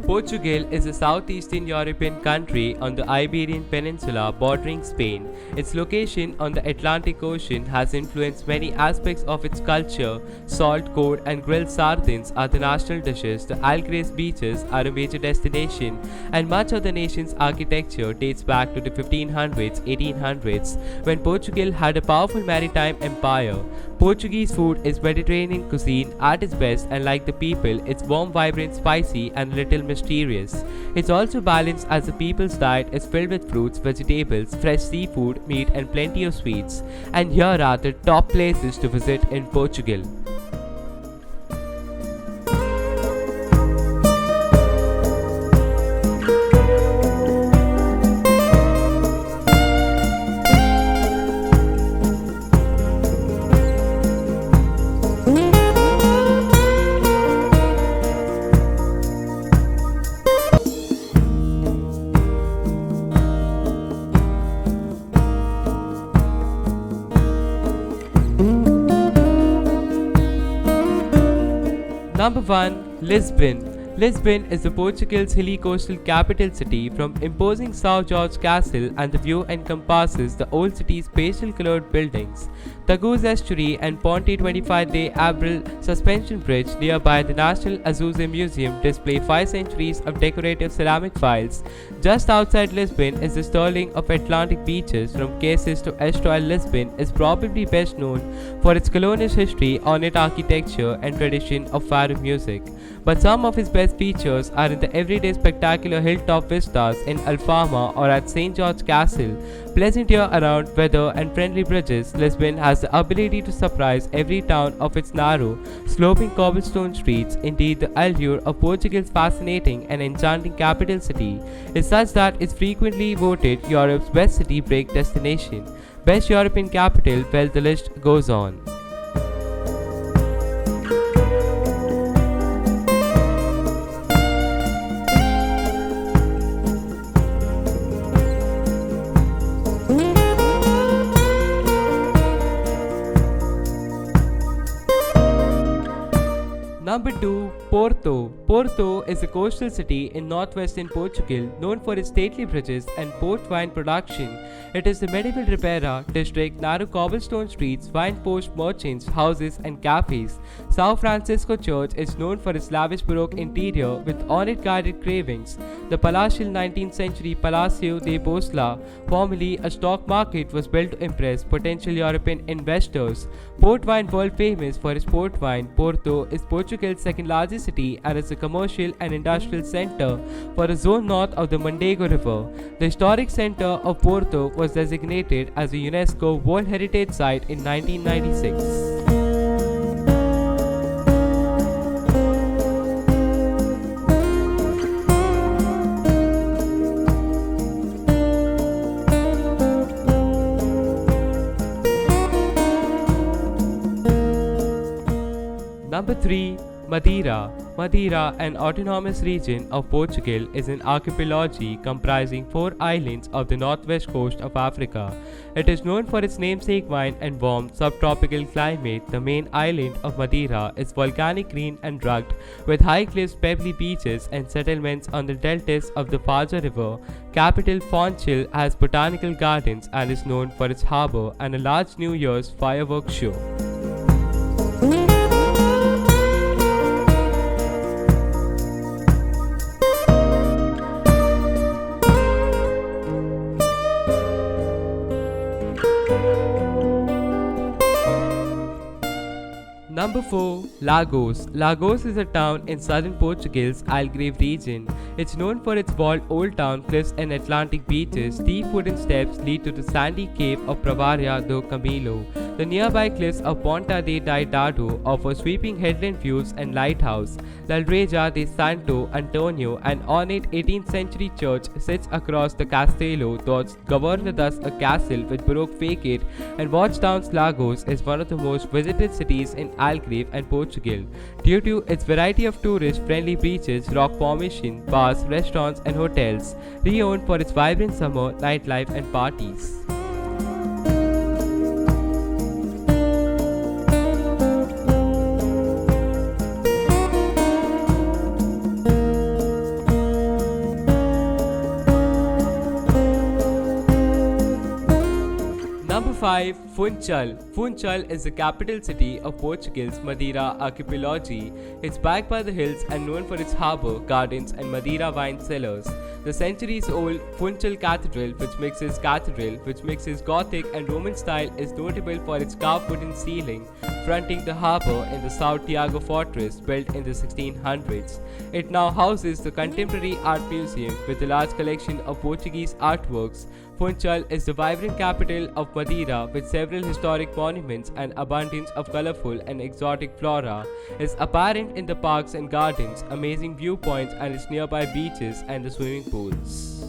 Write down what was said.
Portugal is a southeastern European country on the Iberian Peninsula bordering Spain. Its location on the Atlantic Ocean has influenced many aspects of its culture. Salt cod and grilled sardines are the national dishes, the Algarve beaches are a major destination, and much of the nation's architecture dates back to the 1500s 1800s when Portugal had a powerful maritime empire. Portuguese food is Mediterranean cuisine at its best, and like the people, it's warm, vibrant, spicy, and a little mysterious. It's also balanced as the people's diet is filled with fruits, vegetables, fresh seafood, meat, and plenty of sweets. And here are the top places to visit in Portugal. Number 1. Lisbon. Lisbon is the Portugal's hilly coastal capital city. From imposing São Jorge Castle, and the view encompasses the old city's pastel-colored buildings, Tagus Estuary and Ponte 25 de Abril suspension bridge nearby the National Azusa Museum display 5 centuries of decorative ceramic files. Just outside Lisbon is the Sterling of Atlantic beaches. From Cases to Estoril, Lisbon is probably best known for its colonial history, ornate architecture, and tradition of fado music. But some of its best features are in the everyday spectacular hilltop vistas in Alfama or at St. George Castle. Pleasant year-round weather and friendly bridges, Lisbon has the ability to surprise every town of its narrow, sloping cobblestone streets. Indeed, the allure of Portugal's fascinating and enchanting capital city is such that it's frequently voted Europe's best city break destination. Best European capital, well, the list goes on. Number 2. Porto. Porto is a coastal city in northwestern Portugal known for its stately bridges and port wine production. It is the medieval Ribeira district, narrow cobblestone streets, wine-post merchants, houses, and cafes. São Francisco Church is known for its lavish Baroque interior with ornate guarded carvings. The palatial 19th century Palacio de Bosla, formerly a stock market, was built to impress potential European investors. Port wine, world famous for its port wine, Porto is Portugal's second largest city and is a commercial and industrial center for a zone north of the Mondego River. The historic center of Porto was designated as a UNESCO World Heritage Site in 1996. Number 3. Madeira. Madeira, an autonomous region of Portugal, is an archipelago comprising 4 islands of the northwest coast of Africa. It is known for its namesake wine and warm subtropical climate. The main island of Madeira is volcanic, green, and rugged, with high cliffs, pebbly beaches, and settlements on the deltas of the Faja River. Capital Funchal has botanical gardens and is known for its harbour and a large New Year's fireworks show. Number 4. Lagos. Lagos is a town in southern Portugal's Algarve region. It's known for its walled old town, cliffs, and Atlantic beaches. Steep wooden steps lead to the sandy cave of Praia do Camilo. The nearby cliffs of Ponta de Dado offer sweeping headland views and lighthouse. La Igreja de Santo Antonio, an ornate 18th century church, sits across the Castelo dos Governados, a castle with Baroque facade, and Watchtowns. Lagos is one of the most visited cities in Algarve and Portugal due to its variety of tourist-friendly beaches, rock formation, bars, restaurants, and hotels, renowned for its vibrant summer nightlife and parties. 5. Funchal. Funchal is the capital city of Portugal's Madeira archipelago. It's backed by the hills and known for its harbour, gardens, and Madeira wine cellars. The centuries-old Funchal Cathedral, which mixes Gothic and Roman style, is notable for its carved wooden ceiling fronting the harbour in the São Tiago fortress built in the 1600s. It now houses the Contemporary Art Museum with a large collection of Portuguese artworks. Funchal is the vibrant capital of Madeira with several historic monuments and abundance of colorful and exotic flora. Is apparent in the parks and gardens, amazing viewpoints and its nearby beaches and the swimming pools.